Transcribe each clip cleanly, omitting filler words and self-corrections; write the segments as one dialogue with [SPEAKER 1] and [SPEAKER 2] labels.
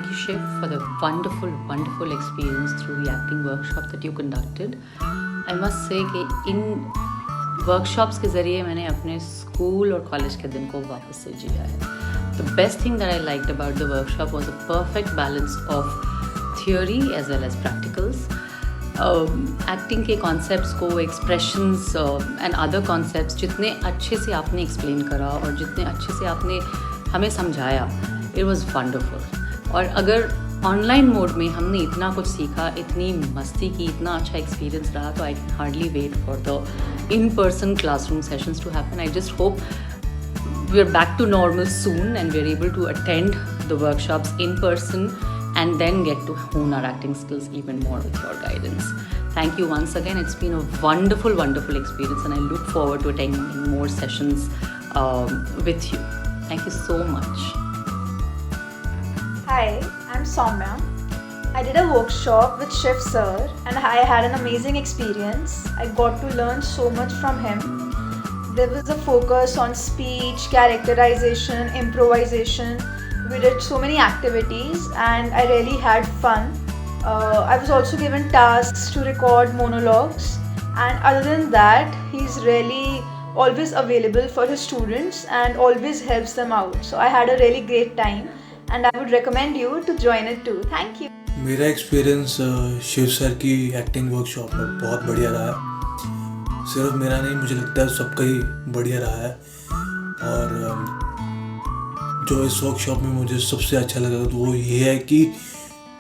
[SPEAKER 1] thank you, Shiv, for the wonderful, wonderful experience through the acting workshop that you conducted. I must say कि इन workshops के ज़रिए मैंने अपने school और college के दिन को वापस से जिया है. The best thing that I liked about the workshop was a perfect balance of theory as well as practicals. Acting के कॉन्सेप्ट्स को, एक्सप्रेशंस एंड अदर कॉन्सेप्ट्स जितने अच्छे से आपने एक्सप्लेन करा और जितने अच्छे से आपने हमें समझाया, इट वाज वंडरफुल. और अगर ऑनलाइन मोड में हमने इतना कुछ सीखा, इतनी मस्ती की, इतना अच्छा एक्सपीरियंस रहा, तो I can hardly wait for the in person classroom sessions to happen. I just hope we are back to normal soon and we're able to attend the workshops in person and then get to hone our acting skills even more with your guidance. Thank you once again. It's been a wonderful, wonderful experience and I look forward to attending more sessions with you. Thank you so much.
[SPEAKER 2] Hi, I'm Soumya. I did a workshop with Shiv sir and I had an amazing experience. I got to learn so much from him. There was a focus on speech, characterization, improvisation. We did so many activities and I really had fun. I was also given tasks to record monologues, and other than that, he's really always available for his students and always helps them out. So I had a really great time and I would recommend you to join it too. Thank you.
[SPEAKER 3] मेरा experience Shiv sir की acting workshop में बहुत बढ़िया रहा है. सिर्फ मेरा नहीं, मुझे लगता है सबका ही बढ़िया रहा है. और जो इस वर्कशॉप में मुझे सबसे अच्छा लगा तो वो ये है कि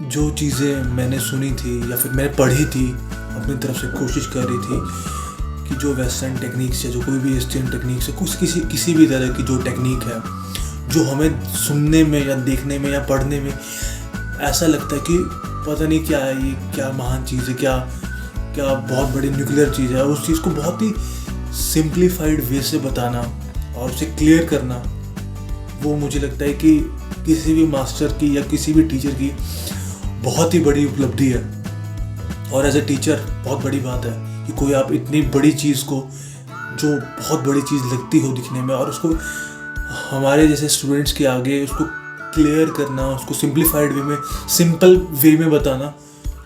[SPEAKER 3] जो चीज़ें मैंने सुनी थी या फिर मैंने पढ़ी थी, अपनी तरफ से कोशिश कर रही थी कि जो वेस्टर्न टेक्निक्स है, जो कोई भी ईस्टर्न टेक्निक्स है, कुछ किसी भी तरह की जो टेक्निक है, जो हमें सुनने में या देखने में या पढ़ने में ऐसा लगता है कि पता नहीं क्या है, ये क्या महान चीज़ है, क्या बहुत बड़ी न्यूक्लियर चीज़ है, उस चीज़ को बहुत ही सिंप्लीफाइड वे से बताना और उसे क्लियर करना, वो मुझे लगता है कि किसी भी मास्टर की या किसी भी टीचर की बहुत ही बड़ी उपलब्धि है. और एज ए टीचर बहुत बड़ी बात है कि कोई आप इतनी बड़ी चीज़ को, जो बहुत बड़ी चीज़ लगती हो दिखने में, और उसको हमारे जैसे स्टूडेंट्स के आगे उसको क्लियर करना, उसको सिंप्लीफाइड वे में, सिंपल वे में बताना,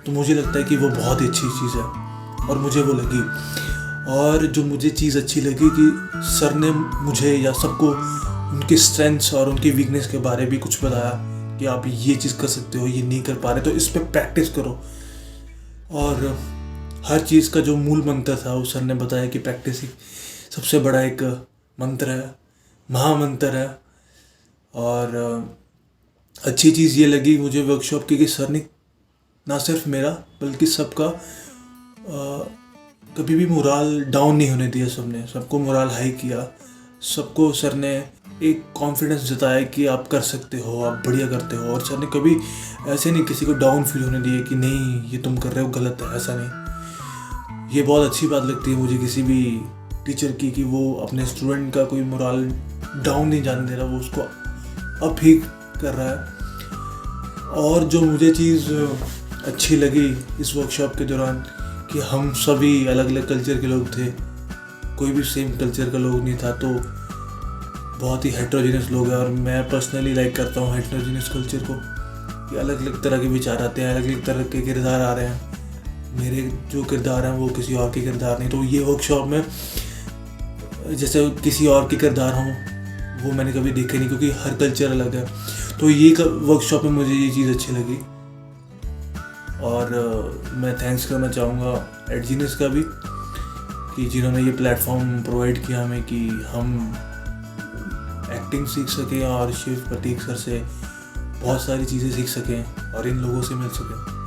[SPEAKER 3] तो मुझे लगता है कि वो बहुत ही अच्छी चीज़ है और मुझे वो लगी. और जो मुझे चीज़ अच्छी लगी कि सर ने मुझे या सबको उनकी स्ट्रेंथ्स और उनकी वीकनेस के बारे में भी कुछ बताया कि आप ये चीज़ कर सकते हो, ये नहीं कर पा रहे तो इस पर प्रैक्टिस करो. और हर चीज़ का जो मूल मंत्र था वो सर ने बताया कि प्रैक्टिस ही सबसे बड़ा एक मंत्र है, महामंत्र है. और अच्छी चीज़ ये लगी मुझे वर्कशॉप की कि सर ने ना सिर्फ मेरा बल्कि सबका कभी भी मोराल डाउन नहीं होने दिया. सबको मोराल हाई किया. सबको सर ने एक कॉन्फिडेंस जताया कि आप कर सकते हो, आप बढ़िया करते हो. और सर ने कभी ऐसे नहीं किसी को डाउन फील होने दिए कि नहीं ये तुम कर रहे हो गलत है, ऐसा नहीं. ये बहुत अच्छी बात लगती है मुझे किसी भी टीचर की कि वो अपने स्टूडेंट का कोई मोराल डाउन नहीं जाने दे रहा, वो उसको अप ही कर रहा है. और जो मुझे चीज़ अच्छी लगी इस वर्कशॉप के दौरान कि हम सभी अलग अलग कल्चर के लोग थे, कोई भी सेम कल्चर का लोग नहीं था, तो बहुत ही हेट्रोजीनियस लोग हैं. और मैं पर्सनली लाइक करता हूँ हेट्रोजीनियस कल्चर को, कि अलग अलग तरह के विचार आते हैं, अलग अलग तरह के किरदार आ रहे हैं. मेरे जो किरदार हैं वो किसी और के किरदार नहीं. तो ये वर्कशॉप में जैसे किसी और के किरदार हों वो मैंने कभी देखे नहीं, क्योंकि हर कल्चर अलग है. तो ये वर्कशॉप में मुझे ये चीज़ अच्छी लगी. और मैं थैंक्स करना चाहूँगा एडजीनियस का भी कि जिन्होंने ये प्लेटफॉर्म प्रोवाइड किया हमें कि हम एक्टिंग सीख सकें और शिव प्रतीक सर से बहुत सारी चीज़ें सीख सकें और इन लोगों से मिल सकें.